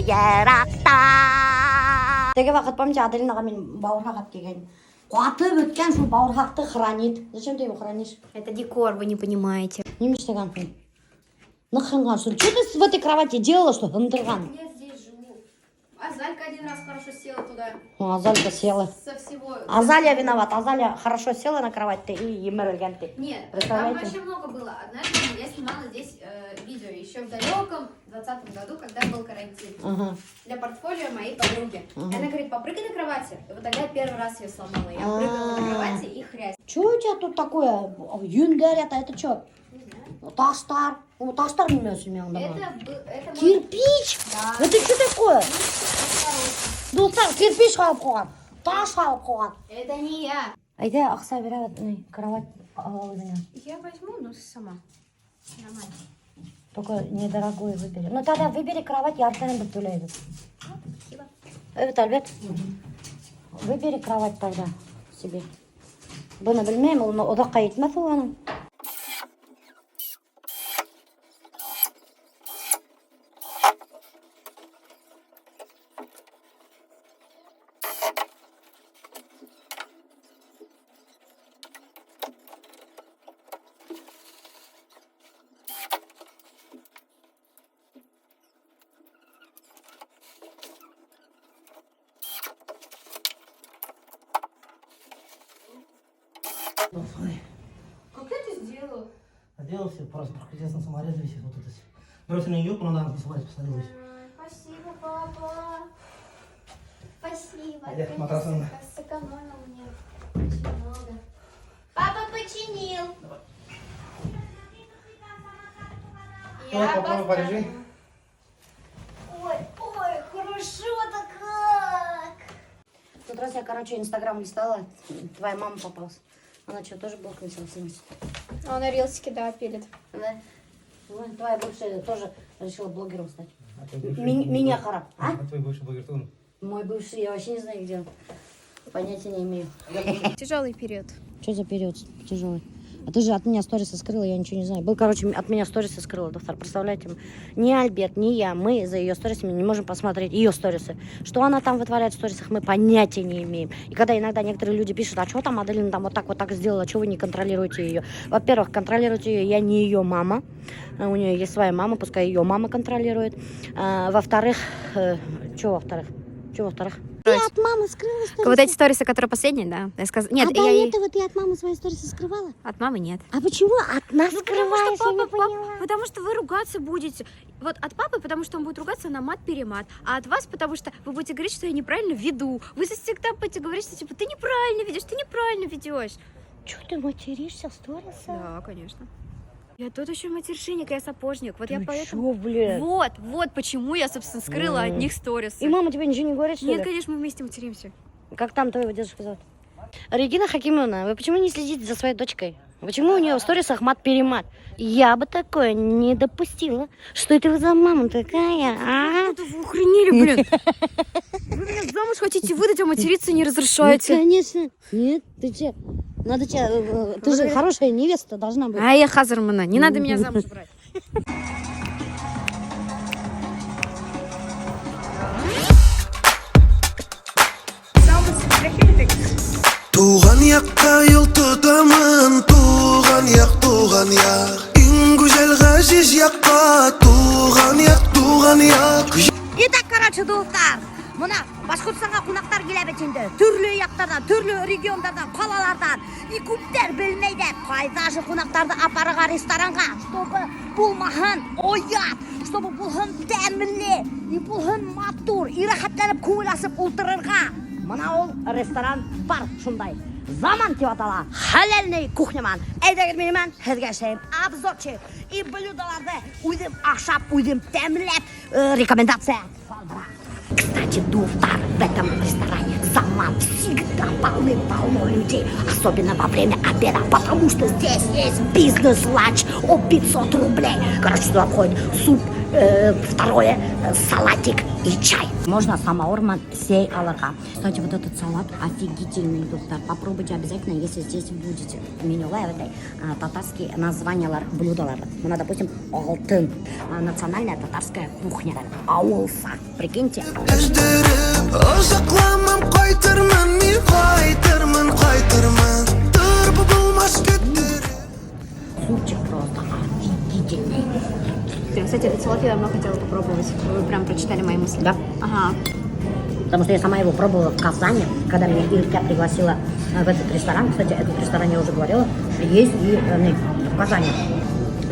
ерақта. Теге вақыт помните, Аделинаға мен бауырхақ алып келген. Қуатып өткен сол бауырхақты хранит. Зачем ты его хранишь? Это декор, вы не понимаете. Неме істеген қын? Нахренған, что ты в этой кровати делала, что хындырған? Я здесь живу. Азалька один раз хорошо села туда. Азалька села. Со всего... Азалия виноват. Азалия хорошо села на кровать и емірілген ты. Нет, там представляете? вообще много было. Однажды я снимала здесь видео еще в далеком 2020 году, когда был карантин. Ага. Для портфолио моей подруги. Она говорит, попрыгай на кровати. И вот тогда я первый раз ее сломала. Я прыгала на кровати и хрясь. Что у тебя тут такое? Юнгарь это что? Не знаю. Тастар. Тастар не носит меня. Это мой... Кирпич? Да. Это что такое? Достар, кирпич қалып қойған. Тас қалып қойған. Это не я. Айда ақса береді кровать өзіне. Я возьму, но сама. Нормально. Только недорогой выбери. Ну тогда выбери кровать, ярканың бір төлейді. Спасибо. Альберт. Выбери кровать тогда себе. Бұны білмеймін, оны одаққа етмес оғаның. Как я это сделала? Делал все просто честно, саморез висит вот это все. Бросили на юбку, надо посылать, посмотрелась. Спасибо, папа. Спасибо. Айда, матрасом. Сэкономил мне очень много. Папа починил. Давай, попробуй, порежи. Ой, хорошо-то как. Тут раз я, инстаграм листала, твоя мама попалась. Она что, тоже блог начала снимать? Она рилсики, да, пилит. Да? Ну, твоя бывшая тоже решила блогером стать. А твой бывший Меня хара. А? А твой бывший блогер кто он? Мой бывший, я вообще не знаю, где он. Понятия не имею. Тяжелый период. Что за период тяжелый? А ты же от меня сторисы скрыла, я ничего не знаю. Был, от меня сторисы скрыла, доктор. Представляете? Ни Альберт, ни я, мы за ее сторисами не можем посмотреть ее сторисы. Что она там вытворяет в сторисах, мы понятия не имеем. И когда иногда некоторые люди пишут, а что там Аделина там вот так сделала, что вы не контролируете ее? Во-первых, контролируйте ее, я не ее мама. У нее есть своя мама, пускай ее мама контролирует. Во-вторых, что во-вторых? Ты от мамы скрыла сторисы? Вот эти сторисы, которые последние, да? Я сказала... Нет, до этого ты от мамы свои сторисы скрывала? От мамы нет. А почему от нас скрываешь? Потому что вы ругаться будете. Вот от папы, потому что он будет ругаться на мат-перемат. А от вас, потому что вы будете говорить, что я неправильно веду. Вы всегда будете говорить, что типа ты неправильно ведешь. Чё ты материшься в сторисах? Да, конечно. Я тут еще матершинник, я сапожник. Вот я поэтому... Чё, блядь? Вот почему я, собственно, скрыла от них сторисы. И мама тебе ничего не говорит, что ли? Нет, конечно, мы вместе материмся. Как там твоего дедушку зовут? Регина Хакимовна, вы почему не следите за своей дочкой? Почему у нее в сторисах мат-перемат? Я бы такое не допустила. Что это вы за мама такая, а? Это вы охренели, блин. Вы меня замуж хотите выдать, а материться не разрешаете. Ну, конечно. Нет, ты че? Надо тебе... Ты же хорошая невеста должна быть. А я Хазармана, не надо меня замуж брать. Туған яққа yol тұтамын, туған яқ. Ең güzel ғазиз яққа, туған яқ. Итак, достар, мына Башқұртстанға қонақтар келіп етінде. Түрлі яқтардан, түрлі региондардан, қалалардан. И көптер білмейді. Пайдажы қонақтарды апарыға ресторанға, чтобы болмағын оят, чтобы болғын тәмілі, и болғын матур, и рахаттанып көңіласып отырырға. Мына ол ресторан бар шундай. Zaman деп атала. Халяльный кухняман. Әйдәгер менемен һезгә шәйм обзорчы. И блюдаларды үзем ашап, үзем тәмләп рекомендация салдыра. Кстати, достар, в этом ресторане карман всегда полно людей, особенно во время обеда, потому что здесь есть бизнес-ланч от 500 рублей. Короче, сюда входит суп, второе, салатик и чай. Можно самаурман сей алака. Кстати, вот этот салат офигительный, доктор. Попробуйте обязательно, если здесь будете. Менюлай этой татарские названия блюдалар. Ну, допустим, алтын. Национальная татарская кухня. Ауылса. Прикиньте. Ошақламам қайтырман, мен қайтырман Тұрбы болмас кеттір. Супчик просто офигительный. Кстати, этот салат я давно хотела попробовать. Вы прям прочитали мои мысли. Да. Ага. Потому что я сама его пробовала в Казани, когда меня Илька пригласила в этот ресторан. Кстати, этот ресторан, я уже говорила, есть и в Казани.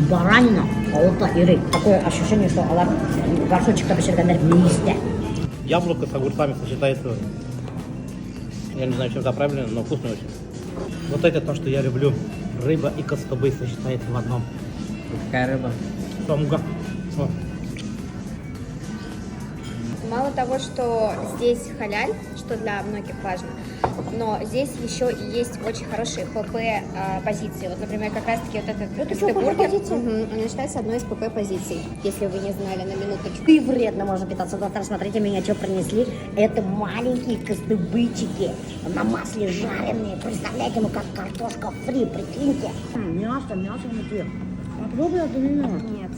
Баранина, ауылта иры. Такое ощущение, что алар горшочек-то пішіргендер мейісте. Яблоко с огурцами сочетается. Я не знаю, чем это правильно, но вкусно очень. Вот это то, что я люблю. Рыба и костобы сочетается в одном. Какая рыба? Самуга. О. Мало того, что здесь халяль, что для многих важно, но здесь еще и есть очень хорошие ПП позиции. Вот, например, как раз-таки вот этот что, бургер, ПП-позиция? он считается одной из ПП позиций, если вы не знали на минуточку. И вредно можно питаться, доктор. Смотрите, меня что принесли. Это маленькие костыбычики на масле жареные. Представляете, ну как картошка фри, прикиньте. Мясо внутри. Попробуй это не надо. Нет.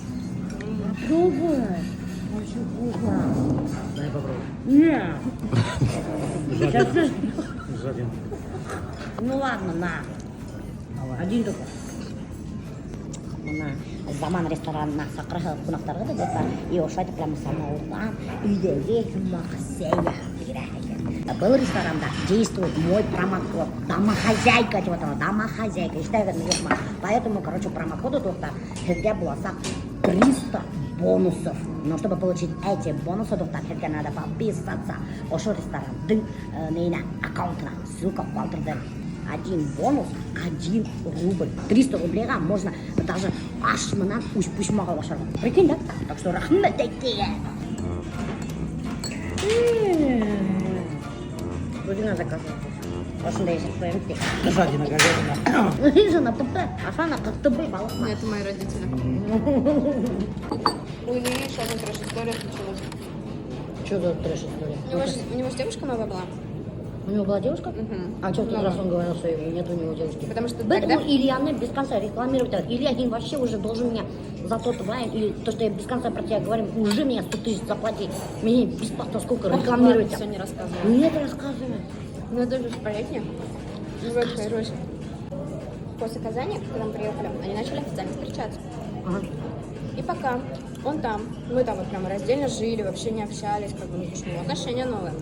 Попробуй. Очень вкусно. Дай попробуй. Нет. Сейчас ты- Жаден. Ну ладно, на. Один только. Мына заман ресторанына шақырған қонақтарға да достар, и ошайды прямо самауырдан үйдегі жұмақсея деген. Был ресторанда действует мой промокод. Домохозяйка, типа того, домохозяйка. Считай, поэтому, короче, промокоду доктор, где было 300 бонусов. Но чтобы получить эти бонусы, доктор, надо подписаться. Ошо ресторан, нейна, аккаунтна, ссылка в квалтерде. Один бонус, 1 рубль. 300 рублей можно даже аш мынан пушмаға башарға. Прикинь, да? Так что рахмет әйтеге. Будина заказывать. Осындай есіп қоямыз дейік. Жадина, говядина. Жена, ПП, Ашана, как ты бы, балықма. Это мои родители. У Ильи еще одна трэш-история случилась. Что за трэш-история? У него же девушка новая была. У него была девушка? Мгм. А что в тот раз он говорил, что нет у него девушки? Потому что Поэтому тогда- Ильяна без конца рекламирует. Илья вообще уже должен меня за тот вайн, или то, что я без конца про тебя говорю, уже меня 100 000 заплати. Мне бесплатно сколько рекламируете. Все не рассказывала. Нет, рассказывай. Ну, это же сплетни. Вот, короче. После Казани, когда мы приехали, они начали официально встречаться. Ага. И пока он там, мы там вот прям раздельно жили, вообще не общались, как бы, ну, отношения новые.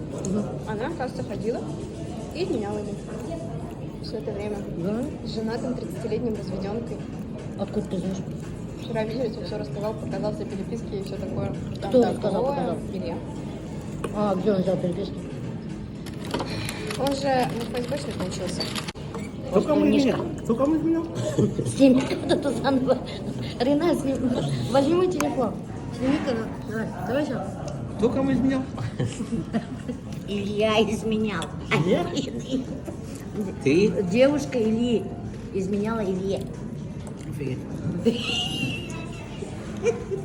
Она, оказывается, ходила и изменяла ему все это время. Да? С женатым 30-летним разведенкой. Откуда ты знаешь? Вчера виделись, он все рассказал, показал все переписки и все такое. Там Кто такое, рассказал, показал? Илья. А, где он взял переписки? Он же на ФСБшник научился. Кто кому Мишка. изменял? Кто кому изменял? Сними кто-то заново. Ренат, возьми мой телефон. Сними-ка, давай сейчас. Кто кому изменял? Илья изменял. Я? Ты? Девушка Ильи изменяла Илье. Офигеть.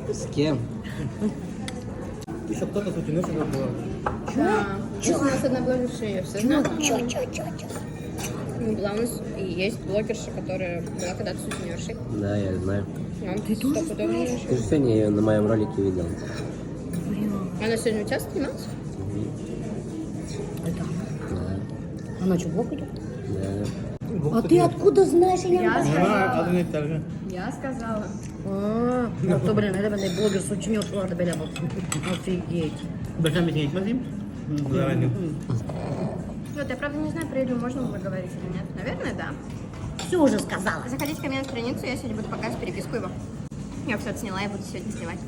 С кем? Еще кто-то тут и было. Да. У нас одна блогерша, все знают. Чё? Ну, была у нас и есть блогерша, которая была когда-то сутенершей. Да, я знаю. Ты тоже знаешь? Ты же сегодня ее на моем ролике видел. Она сегодня у тебя снималась? Это Да, она что, блок идет? да. А ты откуда знаешь? Я не А, одно и то же. Я сказала. Ну то, блин, это блогер сучнёт, ладно, бля, вот. Офигеть. Должна быть не Вадим? Давай. Вот, я правда не знаю, про Илью можно было говорить или нет. Наверное, да. Все уже сказала. Заходите ко мне на страницу, я сегодня буду показывать переписку его. Я все отсняла, я буду сегодня снимать.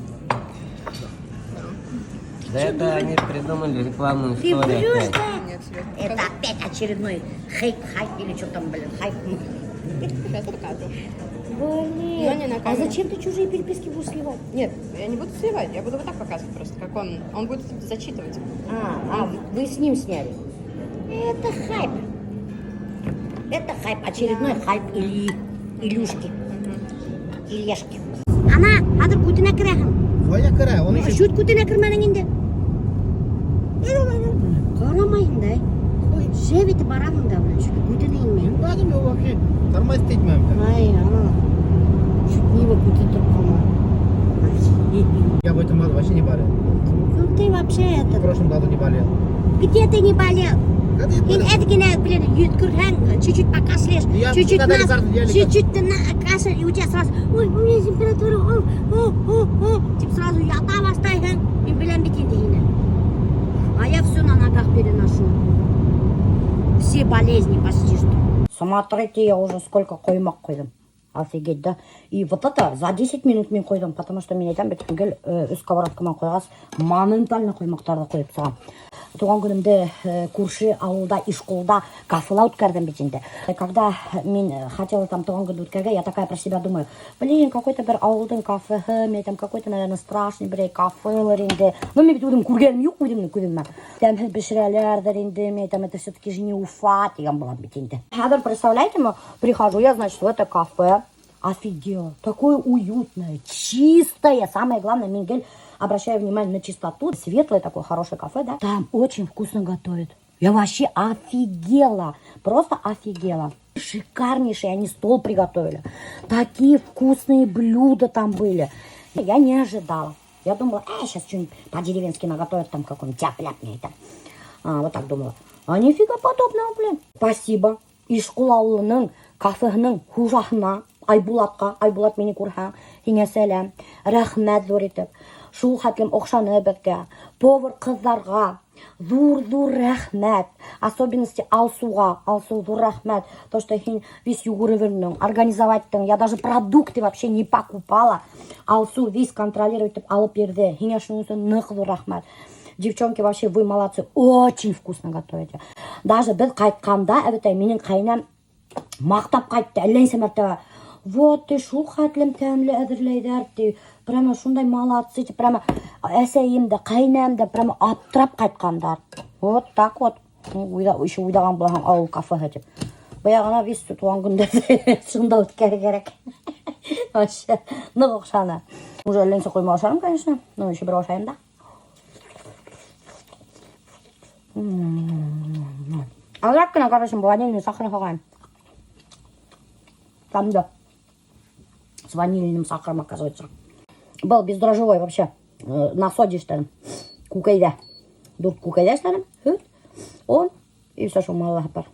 Да это они придумали рекламную Ты историю врешь, опять. да? Нет, серьезно. Это опять очередной хайп или что там, блин, хайп. Сейчас покажу. Блин. Но не на А камеру. зачем ты чужие переписки будешь сливать? Нет, я не буду сливать, я буду вот так показывать просто, как он будет зачитывать. А вы с ним сняли? Это хайп. Это хайп, очередной хайп Илюшки. Ильяшки. Ана, хадыр күтіне кірәхім. Қоя кіре, оны үшін. Шут күтіне кірмәнің енді. Қарамайын да. Жебеті барамын да, блин, шут күтіне инмейін. Бадым, я вообще нормально істейді мәм. Ай, ана. Шут не бы күтін тұрып қалма. Я в этом году вообще не болел. Ну ты вообще В это... прошлом году не болел. Где ты не болел? Когда я Ин болел? эдгене, блин, юткурхан, чуть-чуть покашляешь, Я чуть-чуть когда нас, лекарство делали, чуть-чуть ты кашель, и у тебя сразу, ой, у меня температура, типа сразу ята бастайхан, и билен битин. А я все на ногах переношу. Все болезни почти что. Смотрите, я уже сколько коймак койдым. Офигеть, да? И вот это за 10 минут мен койдым, потому что мен айтам, бетінгел сковородкамен қойғас, моментально қоймақтарды қойып саған. Туған күнімде көрші ауылда, ишколда кафела өткердім бетінде. Когда мен хотела там туған күнді өткерге, я такая про себя думаю, блин, какой-то бір ауылдың кафеһі, мен там какой-то, наверное, страшный бір кафелер инде. Но мен бит өзім көргенім жоқ, өзімнің көзіммен. Тәмсіз пішірәлердер инде, мен там это все-таки же не Уфа, деген болам бетінде. Қазір, представляете, прихожу я, значит, в это кафе. Офигел, такое уютное, чистое. Самое главное, Мингель, обращаю внимание на чистоту. Светлое такое хорошее кафе, да? Там очень вкусно готовят. Я вообще офигела, просто офигела. Шикарнейший они стол приготовили. Такие вкусные блюда там были. Я не ожидала. Я думала, сейчас что-нибудь по-деревенски наготовят, там какой-нибудь тяп-ляп мне это. Вот так думала. А нифига подобного, блин. Спасибо. Ишкул ауылының кафеһінің хужасына, Айбулат мені көрһәң, һиңә сәлам, рәхмәт зур итеп. Шул хәтлем оқшаны бергә, повар кызларга зур рәхмәт. Особенности Алсуга, Алсу зур рәхмәт. То, что һин весь югырыверның, организовать-тың, я даже продукты вообще не покупала. Алсу весь контролировать итеп алып берде. Һиңә шуның өчен нык зур рәхмәт. Девчонки, вообще вы молодцы, очень вкусно готовите. Даже біз қайтқанда, менің қайнам мақтап қайтты, әлләнсе мәртебе. Вот ты шул хәтлем тәмле әзерләйдәр, ти. Прямо шундай молодцы, ти. Прямо әсәйем дә, қайнам да прямо аптырап қайтқандар. Вот так вот. Еще уйдаған болған ауыл кафеһе дип. Баяғына весь туған күндерде шунда үткәргә кирәк. Вообще, нык оқшаны. Уже әлләнсе қойма ашарым, конечно. Но еще бір ашайым да. Ограбкина, короче, ванильный сахар хаваем. Там да. С ванильным сахаром, оказывается. Был бездрожжевой вообще. На соде штаны. Кукайда. Дур кукайда штаны. Он. И все, что мало хапар.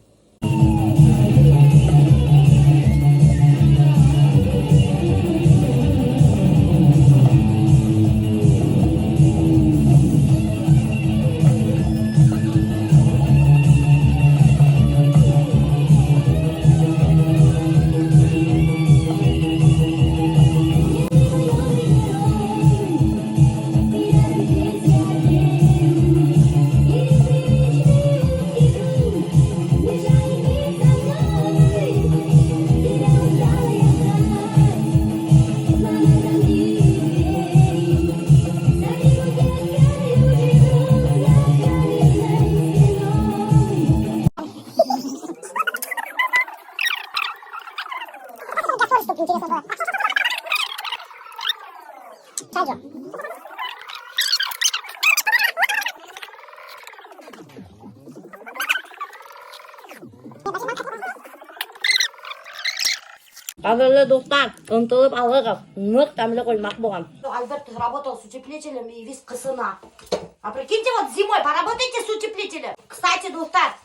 Қадірлі достар, ұмтылып алығыз, нық тәмлі қоймақ болған. Альберт работал с утеплителем и весь қысына. А прикиньте, вот зимой поработайте с утеплителем. Кстати, достар,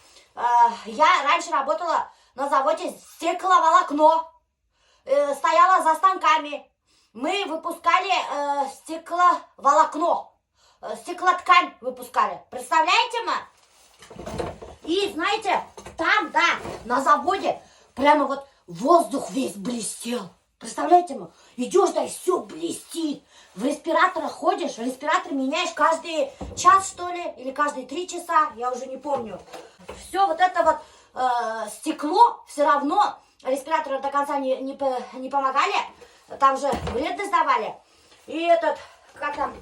я раньше работала на заводе стекловолокно. Стояла за станками. Мы выпускали стекловолокно. Стеклоткань выпускали. Представляете, ма? И знаете, там, да, на заводе, прямо вот воздух весь блестел. Представляете, ма? Идешь, да, и все блестит. В респираторах ходишь, респиратор меняешь каждый час, что ли, или каждые 3 часа, я уже не помню. Все вот это вот стекло все равно респираторы до конца не помогали. Там же вредность давали. И этот, как там,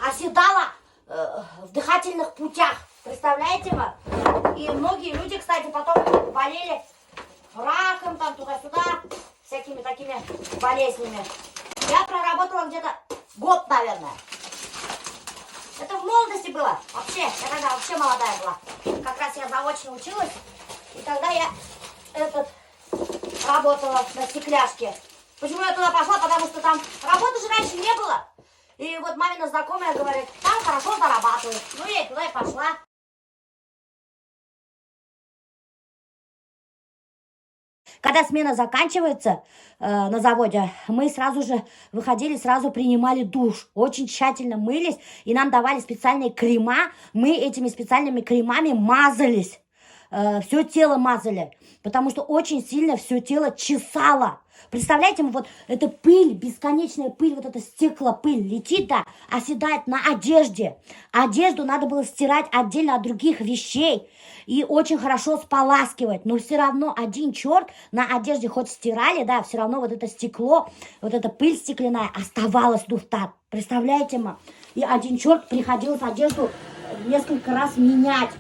оседало в дыхательных путях. Представляете, ма? И многие люди, кстати, потом болели раком, там туда-сюда, всякими такими болезнями. Я проработала где-то год, наверное. Это в молодости было. Вообще, я тогда вообще молодая была. Как раз я заочно училась. И тогда я работала на стекляшке. Почему я туда пошла? Потому что там работы же раньше не было. И вот мамина знакомая говорит, там хорошо зарабатывают. Ну, я туда и пошла. Когда смена заканчивается на заводе, мы сразу же выходили, сразу принимали душ. Очень тщательно мылись, и нам давали специальные крема. Мы этими специальными кремами мазались. Все тело мазали, потому что очень сильно все тело чесало. Представляете, вот эта пыль, бесконечная пыль, вот эта стеклопыль летит, да, оседает на одежде. Одежду надо было стирать отдельно от других вещей и очень хорошо споласкивать. Но все равно один черт на одежде хоть стирали, да, все равно вот это стекло, вот эта пыль стеклянная оставалась дуфтат. Представляете, ма? И один черт приходилось одежду несколько раз менять.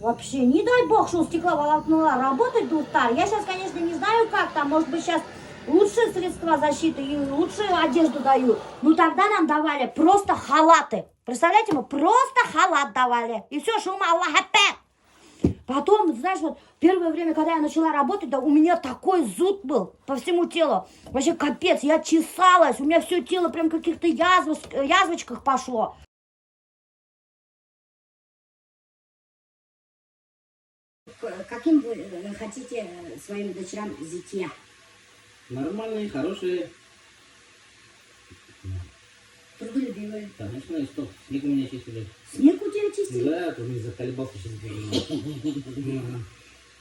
Вообще, не дай бог, что стекловолокно работать дуфтар. Я сейчас, конечно, не знаю, как там, может быть, сейчас лучшие средства защиты и лучшую одежду дают. Ну, тогда нам давали просто халаты. Представляете, мы просто халат давали. И все, шум Аллах Акбар. Потом, знаешь, вот первое время, когда я начала работать, да, у меня такой зуд был по всему телу. Вообще, капец, я чесалась, у меня все тело прям в каких-то язвочках пошло. Каким вы хотите своим дочерям зятья? Нормальные, хорошие. Трудолюбивые. Конечно, и что? Снег у меня чистили. Снег у тебя чистили? Да, ты мне заколебался сейчас.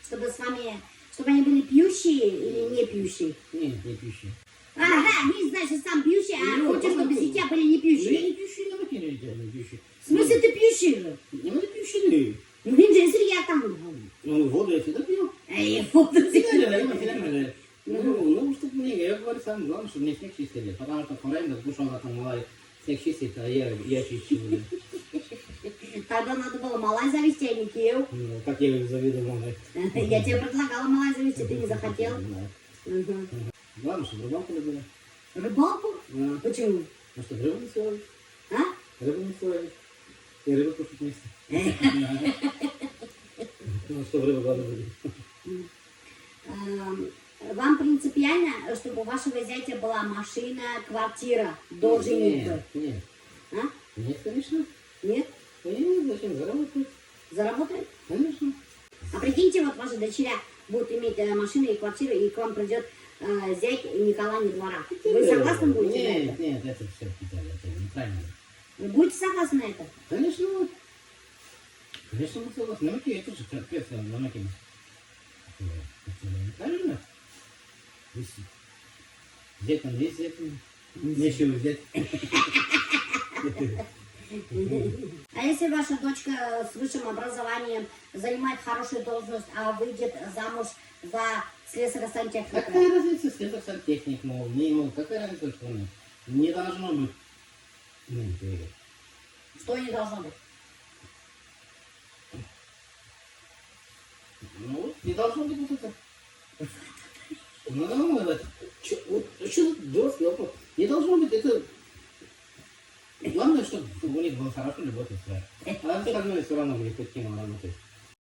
Чтобы с вами, чтобы они были пьющие или не пьющие? Нет, не пьющие. Ага, не знаешь, что сам пьющий, а хочешь, чтобы зятья были не Я пьющие? не пьющий, но не пьющий. В смысле ты пьющий же? Не надо пьющий. Ну, если я там... Ну, воду я всегда пью. воду Ну, чтобы мне, я говорю сам, главное, чтобы мне снег чистили. Потому что время, потому что она там малая снег чистит, а я чищу. Тогда надо было малай завести, а не Киев. Ну, как я завидую малой. Я тебе предлагала малай завести, ты не захотел. Главное, чтобы рыбалку любили. Рыбалку? Да. Почему? Ну, чтобы рыбу не ссорить. А? Рыбу не ссорить. И рыбу кушать вместе. Ну, чтобы рыба главное были. Вам принципиально, чтобы у вашего зятя была машина, квартира до женитьбы? Нет. А? Нет, конечно. Нет? Нет, зачем заработать? Заработает? Конечно. А прикиньте, вот ваши дочеря будут иметь машину и квартиру, и к вам придет зять Николая двора. Вы согласны будете на это? Нет, это все это неправильно. Вы будете согласны на это? Конечно. Конечно, мы согласны. На маке я тоже капец, на маке. Это неправильно. Взять там есть, взять там. Нечего взять. А если ваша дочка с высшим образованием занимает хорошую должность, а выйдет замуж за слесаря-сантехника? Какая разница, слесарь-сантехник, мол, не, мол, какая разница, что он? Не должно быть. Что не должно быть? Ну вот, не должно быть вот это. Ну, это. Что тут дурацкий вопрос? Не должно быть это. Главное, чтобы у них была хорошая любовь и связь. А остальное все равно будет каким работать.